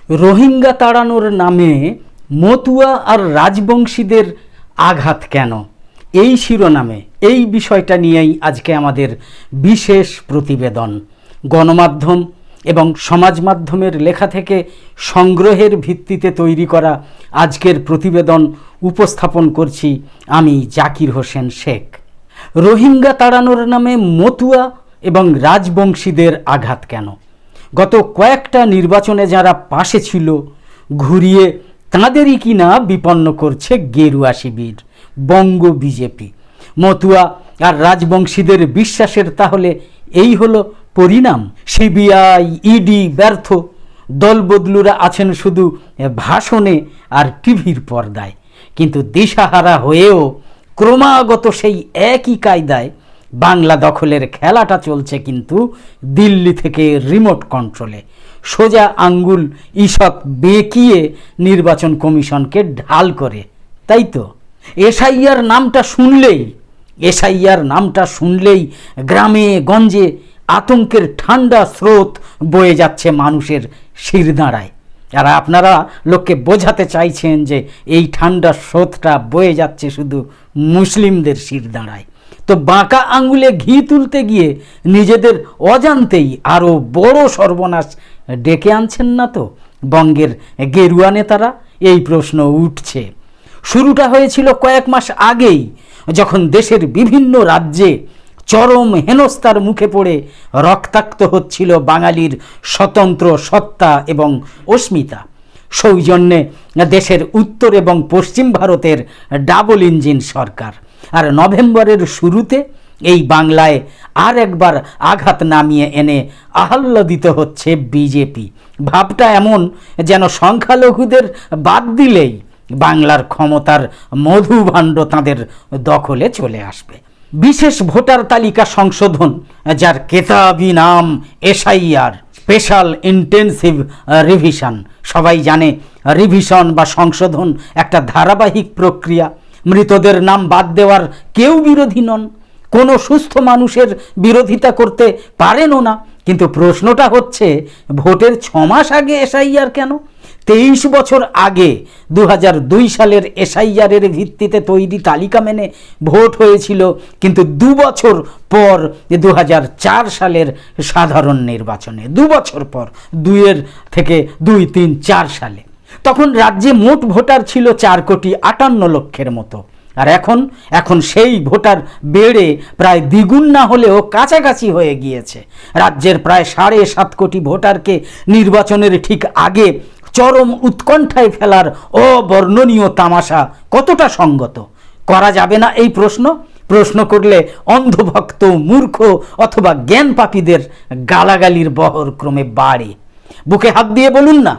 রোহিঙ্গা তাড়ানোর নামে মতুয়া আর রাজবংশীদের আঘাত কেন, এই শিরোনামে এই বিষয়টা নিয়েই আজকে আমাদের বিশেষ প্রতিবেদন। গণমাধ্যম এবং সমাজ মাধ্যমের লেখা থেকে সংগ্রহের ভিত্তিতে তৈরি করা আজকের প্রতিবেদন উপস্থাপন করছি আমি জাকির হোসেন শেখ। রোহিঙ্গা তাড়ানোর নামে মতুয়া এবং রাজবংশীদের আঘাত কেন? গত কয়েকটা নির্বাচনে যারা পাশে ছিল ঘুরিয়ে তাঁদেরই কিনা বিপন্ন করছে গেরুয়া শিবির, বঙ্গ বিজেপি। মতুয়া আর রাজবংশীদের বিশ্বাসের তাহলে এই হলো পরিণাম? সিবিআই, ইডি ব্যর্থ, দলবদলুরা আছেন শুধু ভাষণে আর টিভির পর্দায়, কিন্তু দিশাহারা হয়েও ক্রমাগত সেই একই কায়দায় বাংলা দখলের খেলাটা চলছে, কিন্তু দিল্লি থেকে রিমোট কন্ট্রোলে। সোজা আঙ্গুল ঈষৎ বেঁকিয়ে নির্বাচন কমিশনকে ঢাল করে, তাই তো? এসআইআর নামটা শুনলেই গ্রামে গঞ্জে আতঙ্কের ঠান্ডা স্রোত বয়ে যাচ্ছে মানুষের শিরদাঁড়ায়। আর আপনারা লোককে বোঝাতে চাইছেন যে এই ঠান্ডা স্রোতটা বয়ে যাচ্ছে শুধু মুসলিমদের শিরদাঁড়ায়। তো বাঁকা আঙ্গুলে ঘি তুলতে গিয়ে নিজেদের অজান্তেই আরও বড় সর্বনাশ ডেকে আনছেন না তো বঙ্গের গেরুয়া নেতারা? এই প্রশ্ন উঠছে। শুরুটা হয়েছিল কয়েক মাস আগেই, যখন দেশের বিভিন্ন রাজ্যে চরম হেনস্থার মুখে পড়ে রক্তাক্ত হচ্ছিল বাঙালির স্বতন্ত্র সত্তা এবং অস্মিতা। সৌজন্যে দেশের উত্তর এবং পশ্চিম ভারতের ডাবল ইঞ্জিন সরকার। আর নভেম্বরের শুরুতে এই বাংলায় আর একবার আঘাত নামিয়ে এনে আহ্লাদিত হচ্ছে বিজেপি। ভাবটা এমন যেন সংখ্যালঘুদের বাদ দিলেই বাংলার ক্ষমতার মধুভাণ্ড তাঁদের দখলে চলে আসবে। বিশেষ ভোটার তালিকা সংশোধন, যার কেতাবি নাম এসআইআর, স্পেশাল ইন্টেন্সিভ রিভিশন। সবাই জানে রিভিশন বা সংশোধন একটা ধারাবাহিক প্রক্রিয়া। মৃতদের নাম বাদ দেওয়ার কেউ বিরোধী নন, কোনো সুস্থ মানুষের বিরোধিতা করতে পারেনও না। কিন্তু প্রশ্নটা হচ্ছে, ভোটের 6 মাস আগে এসআইআর কেন? 23 বছর আগে 2002 সালের এসআইআরের ভিত্তিতে তৈরি তালিকা মেনে ভোট হয়েছিল, কিন্তু 2 বছর পর 2004 সালের সাধারণ নির্বাচনে। 2 বছর পর, 2 সালে। তখন রাজ্যে মোট ভোটার ছিল 4,58,00,000 মতো। আর এখন সেই ভোটার বেড়ে প্রায় দ্বিগুণ না হলেও কাছাকাছি হয়ে গিয়েছে। রাজ্যের প্রায় 7.5 কোটি ভোটারকে নির্বাচনের ঠিক আগে চরম উৎকণ্ঠায় ফেলার অবর্ণনীয় তামাশা কতটা সঙ্গত? করা যাবে না এই প্রশ্ন করলে অন্ধভক্ত, মূর্খ অথবা জ্ঞান পাপীদের গালাগালির বহর ক্রমে বাড়ে। বুকে হাত দিয়ে বলুন না,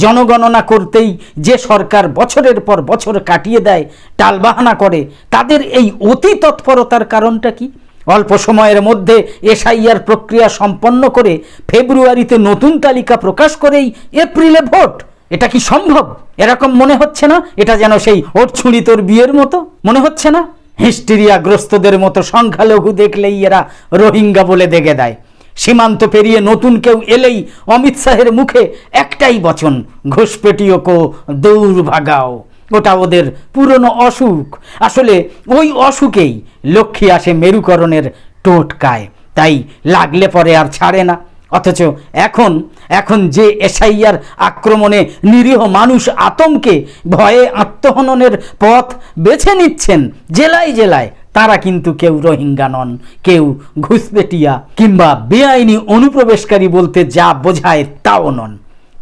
জনগণনা করতেই যে সরকার বছরের পর বছর কাটিয়ে দেয়, টালবাহানা করে, তাদের এই অতি তৎপরতার কারণটা কি? অল্প সময়ের মধ্যে এসআইআর প্রক্রিয়া সম্পন্ন করে ফেব্রুয়ারিতে নতুন তালিকা প্রকাশ করেই এপ্রিলে ভোট, এটা কি সম্ভব? এরকম মনে হচ্ছে না? এটা যেন সেই ওট ছুঁড়ি তোর বিয়ের মতো মনে হচ্ছে না? হিস্টেরিয়াগ্রস্তদের মতো সংখ্যালঘু দেখলেই এরা রোহিঙ্গা বলে দেগে দেয়। সীমান্ত পেরিয়ে নতুন কেউ এলেই অমিত শাহের মুখে একটাই বচন, ঘুষপেটিও কো দৌড় ভাগাও। ওটা ওদের পুরনো অসুখ। আসলে ওই অসুখেই লক্ষ্মী আসে মেরুকরণের টোটকায়, তাই লাগলে পরে আর ছাড়ে না। অথচ এখন যে এসআইআর আক্রমণে নিরীহ মানুষ আতঙ্কে ভয়ে আত্মহননের পথ বেছে নিচ্ছেন জেলায় জেলায়, তারা কিন্তু কেউ রোহিঙ্গা নন, কেউ ঘুষপেটিয়া কিংবা বেআইনি অনুপ্রবেশকারী বলতে যা বোঝায় তাও নন।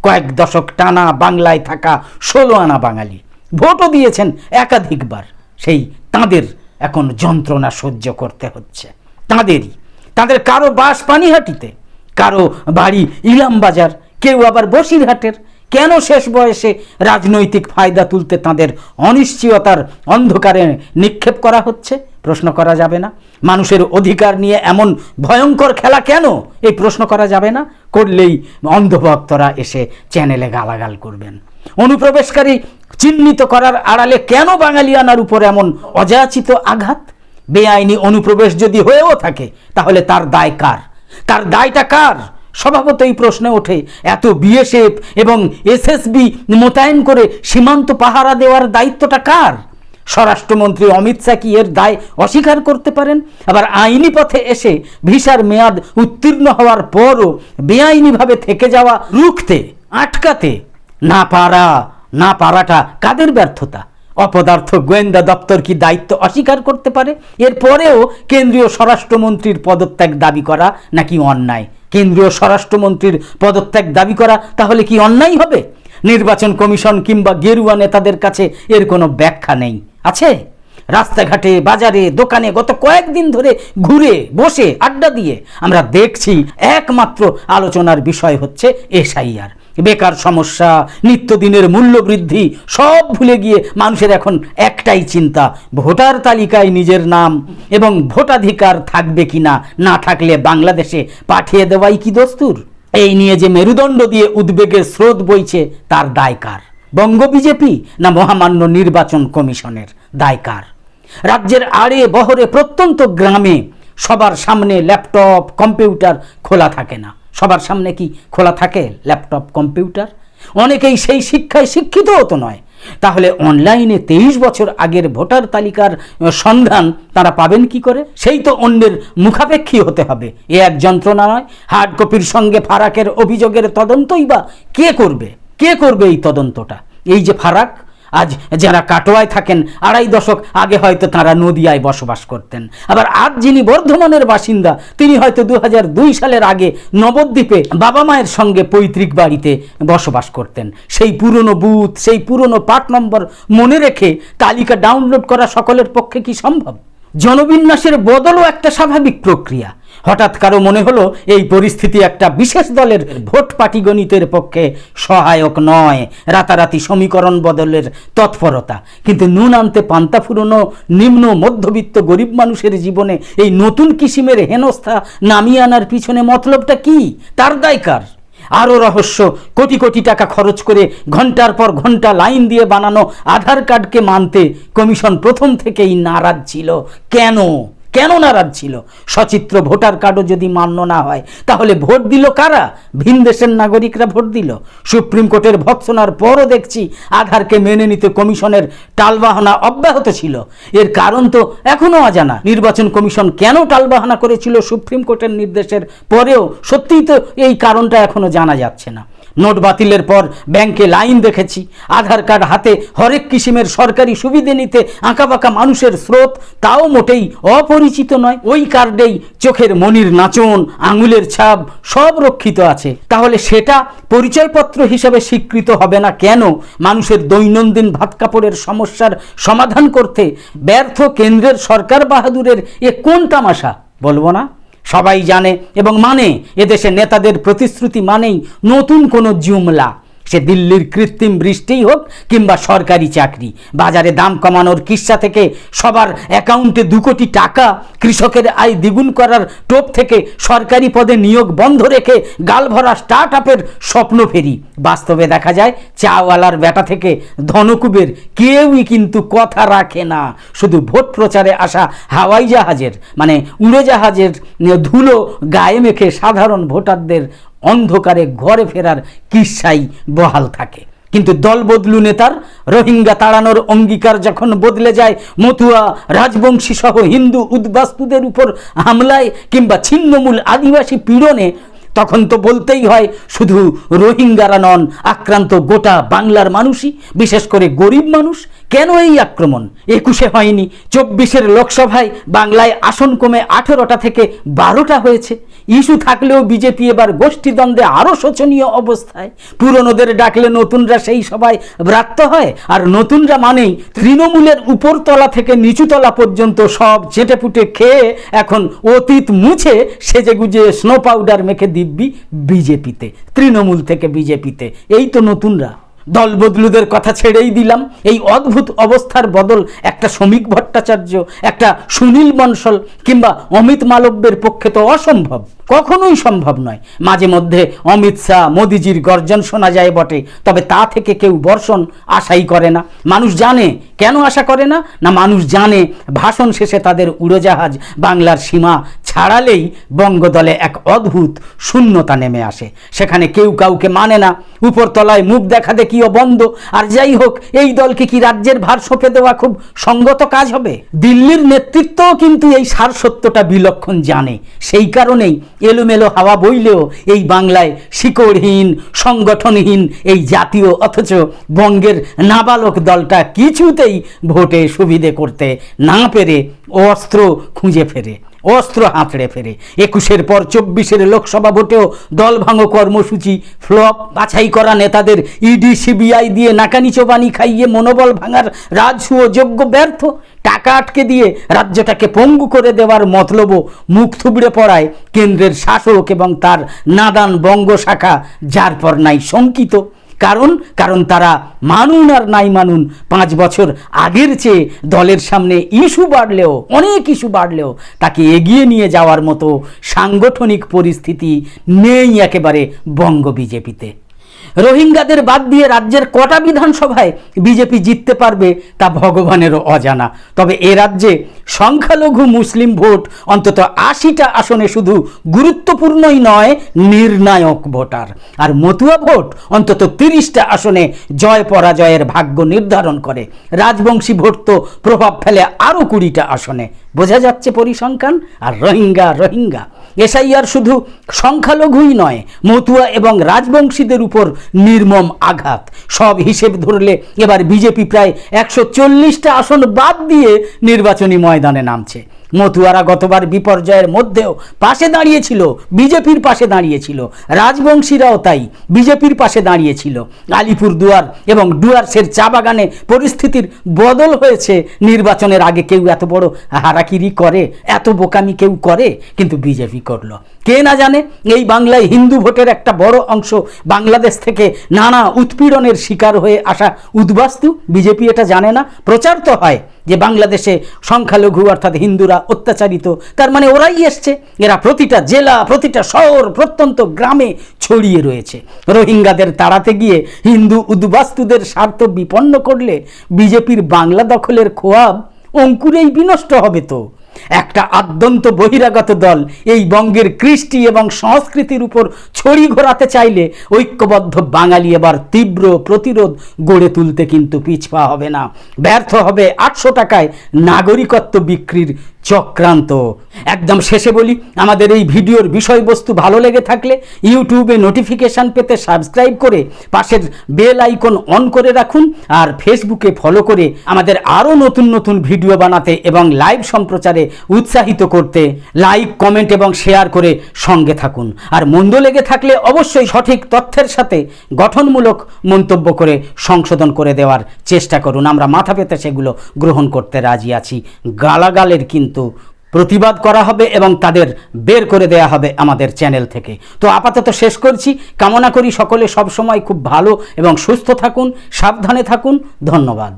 কয়েক দশক টানা বাংলায় থাকা 16 আনা বাঙালি, ভোটও দিয়েছেন একাধিকবার। সেই তাঁদের এখন যন্ত্রণা সহ্য করতে হচ্ছে। তাদের কারো বাস পানিহাটিতে, কারো বাড়ি ইলামবাজার, কেউ আবার বসিরহাটের। কেন শেষ বয়সে রাজনৈতিক ফায়দা তুলতে তাদের অনিশ্চয়তার অন্ধকারে নিক্ষেপ করা হচ্ছে? প্রশ্ন করা যাবে না। মানুষের অধিকার নিয়ে এমন ভয়ঙ্কর খেলা কেন? এই প্রশ্ন করা যাবে না। করলেই অন্ধভক্তরা এসে চ্যানেলে গালাগাল করবেন। অনুপ্রবেশকারী চিহ্নিত করার আড়ালে কেন বাঙালিয়ানার উপর এমন অযাচিত আঘাত? বেআইনি অনুপ্রবেশ যদি হয়েও থাকে, তাহলে তার দায় কার? তার দায়টা কার? স্বভাবতই প্রশ্ন ওঠে, এত বিএসএফ এবং এসএসবি মোতায়েন করে সীমান্ত পাহারা দেওয়ার দায়িত্বটা কার? স্বরাষ্ট্রমন্ত্রী অমিত শাহ কি এর দায় অস্বীকার করতে পারেন? আবার আইনি পথে এসে ভিসার মেয়াদ উত্তীর্ণ হওয়ার পরও বেআইনিভাবে থেকে যাওয়া রুখতে, আটকাতে না পারাটা কাদের ব্যর্থতা? অপদার্থ গোয়েন্দা দপ্তর কি দায়িত্ব অস্বীকার করতে পারে? এরপরেও কেন্দ্রীয় স্বরাষ্ট্রমন্ত্রীর পদত্যাগ দাবি করা নাকি অন্যায়? কেন্দ্রীয় স্বরাষ্ট্রমন্ত্রীর পদত্যাগ দাবি করা তাহলে কি অন্যায় হবে? নির্বাচন কমিশন কিংবা গেরুয়া নেতাদের কাছে এর কোনো ব্যাখ্যা নেই, আছে? রাস্তাঘাটে, বাজারে, দোকানে গত কয়েকদিন ধরে ঘুরে বসে আড্ডা দিয়ে আমরা দেখছি একমাত্র আলোচনার বিষয় হচ্ছে এসআইআর। বেকার সমস্যা, নিত্যদিনের মূল্য বৃদ্ধি সব ভুলে গিয়ে মানুষের এখন একটাই চিন্তা, ভোটার তালিকায় নিজের নাম এবং ভোটাধিকার থাকবে কিনা, না থাকলে বাংলাদেশে পাঠিয়ে দেওয়াই কি দস্তুর? এই নিয়ে যে মেরুদণ্ড দিয়ে উদ্বেগের স্রোত বইছে তার দায় কার? বঙ্গ বিজেপি না মহামান্য নির্বাচন কমিশনের? দায় কার? রাজ্যের আড়ে বহরে প্রত্যন্ত গ্রামে সবার সামনে ল্যাপটপ কম্পিউটার খোলা থাকে না। সবার সামনে কি খোলা থাকে ল্যাপটপ কম্পিউটার? অনেকেই সেই শিক্ষায় শিক্ষিত হতো নয়। তাহলে অনলাইনে 23 বছর আগের ভোটার তালিকার সন্ধান তারা পাবেন কি করে? সেই তো অন্যের মুখাপেক্ষী হতে হবে। এ এক যন্ত্রণা নয়? হার্ড কপির সঙ্গে ফারাকের অভিযোগের তদন্তই বা কে করবে? এই তদন্তটা? এই যে ফারাক, আজ যারা কাটোয়ায় থাকেন 2.5 দশক আগে হয়তো তারা নদিয়ায় বসবাস করতেন। আবার আজ যিনি বর্ধমানের বাসিন্দা তিনি হয়তো 2002 সালের আগে নবদ্বীপে বাবা মায়ের সঙ্গে পৈতৃক বাড়িতে বসবাস করতেন। সেই পুরনো বুথ, সেই পুরনো পার্ট নম্বর মনে রেখে তালিকা ডাউনলোড করা সকলের পক্ষে কি সম্ভব? জনবিন্যাসের বদলও একটা স্বাভাবিক প্রক্রিয়া। হঠাৎ কারো মনে হলো এই পরিস্থিতি একটা বিশেষ দলের ভোট পাটিগণিতের পক্ষে সহায়ক নয়, রাতারাতি সমীকরণ বদলের তৎপরতা। কিন্তু নুন আনতে পান্তা ফুরোনো নিম্ন মধ্যবিত্ত গরিব মানুষের জীবনে এই নতুন কিসিমের হেনস্থা নামিয়ে আনার পিছনে মতলবটা কি? তার দায় কার? আরও রহস্য, কোটি কোটি টাকা খরচ করে ঘন্টার পর ঘন্টা লাইন দিয়ে বানানো আধার কার্ডকে মানতে কমিশন প্রথম থেকেই নারাজ ছিল। কেন নারাজ ছিল? সচিত্র ভোটার কার্ডও যদি মান্য না হয় তাহলে ভোট দিল কারা? ভিন দেশের নাগরিকরা ভোট দিল। সুপ্রিম কোর্টের ভৎসনার পরও দেখছি আধারকে মেনে নিতে কমিশনের টালবাহানা অব্যাহত ছিল। এর কারণ তো এখনও অজানা। নির্বাচন কমিশন কেন টালবাহানা করেছিল সুপ্রিম কোর্টের নির্দেশের পরেও সত্যিই তো এই কারণটা এখনও জানা যাচ্ছে না। নোট বাতিলের পর ব্যাংকে লাইন দেখেছি, আধার কার্ড হাতে হরেক কিসিমের সরকারি সুবিধে নিতে আঁকাবাঁকা মানুষের স্রোত, তাও মোটেই অপরিচিত নয়। ওই কার্ডেই চোখের মনির নাচন, আঙুলের ছাপ সব রক্ষিত আছে। তাহলে সেটা পরিচয়পত্র হিসেবে স্বীকৃত হবে না কেন? মানুষের দৈনন্দিন ভাত কাপড়ের সমস্যার সমাধান করতে ব্যর্থ কেন্দ্রের সরকার বাহাদুরের এ কোন তামাশা? বলবো না? সবাই জানে এবং মানে, এদেশে নেতাদের প্রতিশ্রুতি মানেই নতুন কোনো জুমলা। সে দিল্লির কৃত্রিম বৃষ্টিই হোক কিংবা সরকারি চাকরি, বাজারে দাম কমানোর কিস্সা থেকে সবার অ্যাকাউন্টে 2 কোটি টাকা, কৃষকের আয় দ্বিগুণ করার টোপ থেকে সরকারি পদে নিয়োগ বন্ধ রেখে গালভরা স্টার্ট আপের স্বপ্ন ফেরি। বাস্তবে দেখা যায় চাওয়ালার বেটা থেকে ধনকুবের কেউই কিন্তু কথা রাখে না। শুধু ভোট প্রচারে আসা হাওয়াই জাহাজের মানে উড়োজাহাজের ধুলো গায়ে মেখে সাধারণ ভোটারদের অন্ধকারে ঘরে ফেরার কিস্সাই বহাল থাকে। কিন্তু দল বদলু নেতার রোহিঙ্গা তাড়ানোর অঙ্গীকার যখন বদলে যায় মতুয়া, রাজবংশী সহ হিন্দু উদ্বাস্তুদের উপর হামলায় কিংবা ছিন্নমূল আদিবাসী পীড়নে, তখন তো বলতেই হয় শুধু রোহিঙ্গারা নন, আক্রান্ত গোটা বাংলার মানুষই, বিশেষ করে গরিব মানুষ। কেন এই আক্রমণ? 21-এ হয়নি, 24-এর লোকসভায় বাংলায় আসন কমে 18টা থেকে 12টা হয়েছে। ইস্যু থাকলেও বিজেপি এবার গোষ্ঠীদ্বন্দ্বে আরও শোচনীয় অবস্থায়। পুরনোদের ডাকলে নতুনরা সেই সবাই ব্রাত্য হয়, আর নতুনরা মানেই তৃণমূলের উপরতলা থেকে নিচুতলা পর্যন্ত সব চেটেপুটে খেয়ে এখন অতীত মুছে সেজেগুজে স্নো পাউডার মেখে দিব্যি বিজেপিতে, তৃণমূল থেকে বিজেপিতে। এই তো নতুনরা। দল বদলুদের কথা ছেড়েই দিলাম। এই অদ্ভুত অবস্থার বদল একটা শ্রমিক ভট্টাচার্য, একটা সুনীল বনশল কিংবা অমিত মালব্যের পক্ষে তো অসম্ভব, কখনোই সম্ভব নয়। মাঝে মধ্যে অমিত শাহ মোদিজির গর্জন শোনা যায় বটে, তবে তা থেকে কেউ বর্ষণ আশাই করে না। মানুষ জানে কেন আশা করে না? মানুষ জানে ভাষণ শেষে তাদের উড়োজাহাজ বাংলার সীমা ছাড়ালেই বঙ্গদলে এক অদ্ভুত শূন্যতা নেমে আসে। সেখানে কেউ কাউকে মানে না, উপরতলায় মুখ দেখা দেখিও বন্ধ। আর যাই হোক, এই দলকে কি রাজ্যের ভার সঁপে দেওয়া খুব সঙ্গত কাজ হবে? দিল্লির নেতৃত্বও কিন্তু এই সারসত্যটা বিলক্ষণ জানে। সেই কারণেই এলোমেলো হাওয়া বইলেও এই বাংলায় শিকড়হীন, সংগঠনহীন এই জাতীয় অথচ বঙ্গের নাবালক দলটা কিছুতেই ভোটে সুবিধে করতে না পেরে অস্ত্র খুঁজে ফেরে, অস্ত্র হাতড়ে ফেরে। 21-এর পর 24-এর লোকসভা ভোটেও দল ভাঙো কর্মসূচি ফ্লপ। বাছাই করা নেতাদের ইডি সিবিআই দিয়ে নাকানি চোবানি খাইয়ে মনোবল ভাঙার রাজসূয় যোগ্য ব্যর্থ। টাকা আটকে দিয়ে রাজ্যটাকে পঙ্গু করে দেওয়ার মতলবও মুখ থুবড়ে পড়ায় কেন্দ্রের শাসক এবং তার নাদান বঙ্গ শাখা যার পর নাই শঙ্কিত। কারণ তারা মানুন আর নাই মানুন 5 বছর আগের চেয়ে দলের সামনে অনেক ইস্যু বাড়লেও তাকে এগিয়ে নিয়ে যাওয়ার মতো সাংগঠনিক পরিস্থিতি নেই একেবারে বঙ্গ বিজেপিতে। রোহিঙ্গাদের বাদ দিয়ে রাজ্যের কটা বিধানসভায় বিজেপি জিততে পারবে তা ভগবানেরও অজানা। তবে এ রাজ্যে সংখ্যালঘু মুসলিম ভোট অন্তত 80টা আসনে শুধু গুরুত্বপূর্ণই নয়, নির্ণায়ক ভোটার। আর মতুয়া ভোট অন্তত 30টা আসনে জয় পরাজয়ের ভাগ্য নির্ধারণ করে। রাজবংশী ভোট তো প্রভাব ফেলে আরও 20টা আসনে। বোঝা যাচ্ছে পরিসংখ্যান। আর রোহিঙ্গা এসআইআর শুধু সংখ্যালঘুই নয়, মতুয়া এবং রাজবংশীদের উপর নির্মম আঘাত। সব হিসেব ধরলে এবার বিজেপি প্রায় 140টা আসন বাদ দিয়ে নির্বাচনী ময়দানে নামছে। মতুয়ারা গতবার বিপর্যয়ের মধ্যেও পাশে দাঁড়িয়েছিল, বিজেপির পাশে দাঁড়িয়েছিল। রাজবংশীরাও তাই বিজেপির পাশে দাঁড়িয়েছিল। আলিপুরদুয়ার এবং ডুয়ার্সের চা বাগানে পরিস্থিতির বদল হয়েছে। নির্বাচনের আগে কেউ এত বড় হারাকিরি করে, এত বোকামি কেউ করে? কিন্তু বিজেপি করলো। কে না জানে এই বাংলায় হিন্দু ভোটের একটা বড় অংশ বাংলাদেশ থেকে নানা উৎপীড়নের শিকার হয়ে আসা উদ্বাস্তু। বিজেপি এটা জানে না। প্রচার তো হয় যে বাংলাদেশে সংখ্যালঘু অর্থাৎ হিন্দুরা অত্যাচারিত, তার মানে ওরাই এসছে। এরা প্রতিটা জেলা, প্রতিটা শহর, প্রত্যন্ত গ্রামে ছড়িয়ে রয়েছে। রোহিঙ্গাদের তাড়াতে গিয়ে হিন্দু উদ্বাস্তুদের স্বার্থ বিপন্ন করলে বিজেপির বাংলা দখলের খোয়াব অঙ্কুরেই বিনষ্ট হবে। তো একটা আদ্যন্ত বহিরাগত দল এই বঙ্গের কৃষ্টি এবং সংস্কৃতির উপর ছড়ি ঘোরাতে চাইলে ঐক্যবদ্ধ বাঙালি এবার তীব্র প্রতিরোধ গড়ে তুলতে কিন্তু পিছপা হবে না। ব্যর্থ হবে 800 টাকায় নাগরিকত্ব বিক্রির চক্রান্ত। একদম শেষে বলি, আমাদের এই ভিডিওর বিষয়বস্তু ভালো লেগে থাকলে ইউটিউবে নোটিফিকেশান পেতে সাবস্ক্রাইব করে পাশের বেল আইকন অন করে রাখুন। আর ফেসবুকে ফলো করে আমাদের আরও নতুন নতুন ভিডিও বানাতে এবং লাইভ সম্প্রচারে উৎসাহিত করতে লাইক, কমেন্ট এবং শেয়ার করে সঙ্গে থাকুন। আর মন্দ লেগে থাকলে অবশ্যই সঠিক তথ্যের সাথে গঠনমূলক মন্তব্য করে সংশোধন করে দেওয়ার চেষ্টা করুন। আমরা মাথা পেতে সেগুলো গ্রহণ করতে রাজি আছি। গালাগালের কিন্তু প্রতিবাদ করা হবে এবং তাদের বের করে দেয়া হবে আমাদের চ্যানেল থেকে। তো আপাতত শেষ করছি। কামনা করি সকলে সবসময় খুব ভালো এবং সুস্থ থাকুন, সাবধানে থাকুন। ধন্যবাদ।